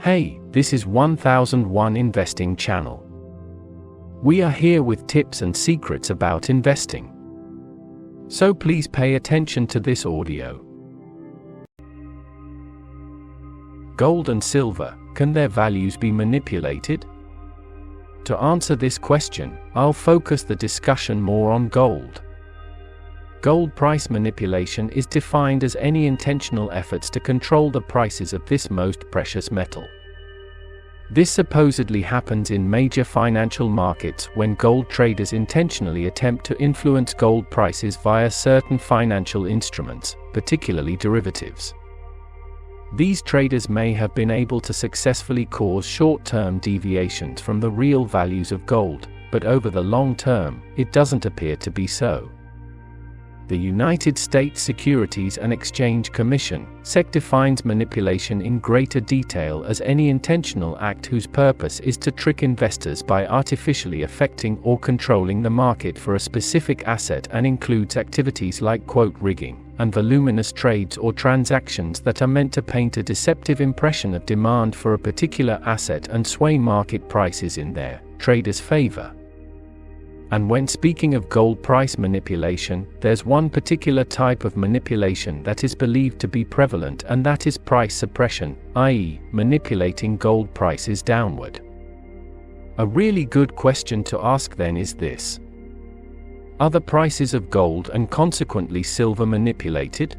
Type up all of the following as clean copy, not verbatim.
Hey, this is 1001 Investing Channel. We are here with tips and secrets about investing. So please pay attention to this audio. Gold and silver, can their values be manipulated? To answer this question, I'll focus the discussion more on gold. Gold price manipulation is defined as any intentional efforts to control the prices of this most precious metal. This supposedly happens in major financial markets when gold traders intentionally attempt to influence gold prices via certain financial instruments, particularly derivatives. These traders may have been able to successfully cause short-term deviations from the real values of gold, but over the long term, it doesn't appear to be so. The United States Securities and Exchange Commission, SEC, defines manipulation in greater detail as any intentional act whose purpose is to trick investors by artificially affecting or controlling the market for a specific asset, and includes activities like quote rigging and voluminous trades or transactions that are meant to paint a deceptive impression of demand for a particular asset and sway market prices in their traders' favor. And when speaking of gold price manipulation, there's one particular type of manipulation that is believed to be prevalent, and that is price suppression, i.e., manipulating gold prices downward. A really good question to ask then is this: are the prices of gold and consequently silver manipulated?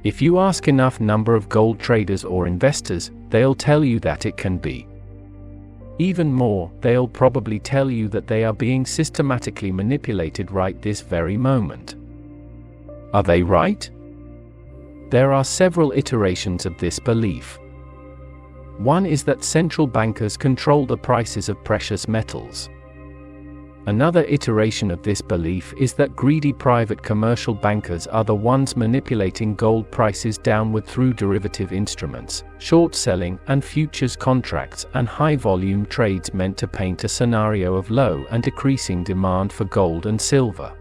If you ask enough number of gold traders or investors, they'll tell you that it can be. Even more, they'll probably tell you that they are being systematically manipulated right this very moment. Are they right? There are several iterations of this belief. One is that central bankers control the prices of precious metals. Another iteration of this belief is that greedy private commercial bankers are the ones manipulating gold prices downward through derivative instruments, short selling, and futures contracts, and high-volume trades meant to paint a scenario of low and decreasing demand for gold and silver.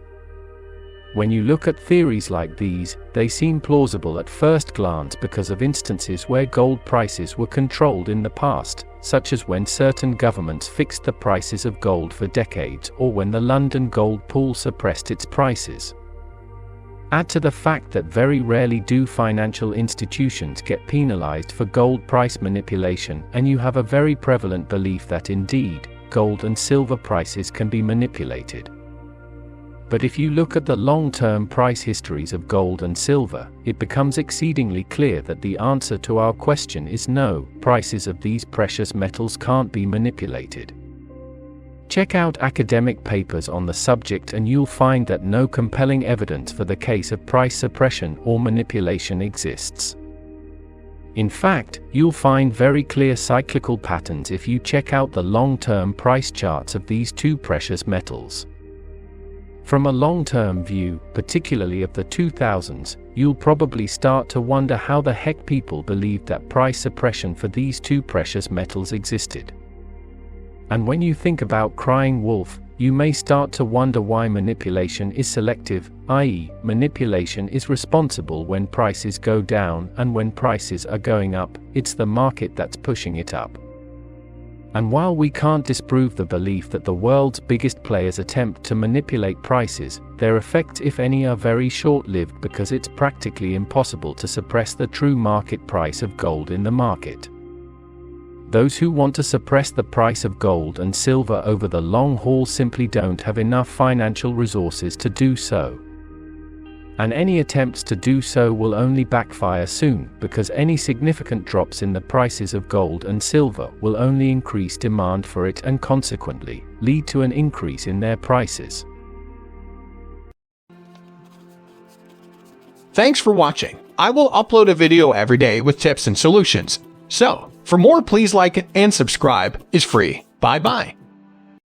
When you look at theories like these, they seem plausible at first glance because of instances where gold prices were controlled in the past, such as when certain governments fixed the prices of gold for decades, or when the London gold pool suppressed its prices. Add to the fact that very rarely do financial institutions get penalized for gold price manipulation, and you have a very prevalent belief that indeed, gold and silver prices can be manipulated. But if you look at the long-term price histories of gold and silver, it becomes exceedingly clear that the answer to our question is no, prices of these precious metals can't be manipulated. Check out academic papers on the subject and you'll find that no compelling evidence for the case of price suppression or manipulation exists. In fact, you'll find very clear cyclical patterns if you check out the long-term price charts of these two precious metals. From a long-term view, particularly of the 2000s, you'll probably start to wonder how the heck people believed that price suppression for these two precious metals existed. And when you think about crying wolf, you may start to wonder why manipulation is selective, i.e., manipulation is responsible when prices go down, and when prices are going up, it's the market that's pushing it up. And while we can't disprove the belief that the world's biggest players attempt to manipulate prices, their effects, if any, are very short-lived because it's practically impossible to suppress the true market price of gold in the market. Those who want to suppress the price of gold and silver over the long haul simply don't have enough financial resources to do so. And any attempts to do so will only backfire soon, because any significant drops in the prices of gold and silver will only increase demand for it and consequently lead to an increase in their prices. Thanks for watching. I will upload a video every day with tips and solutions. So, for more, please like it and subscribe. It's free. Bye bye.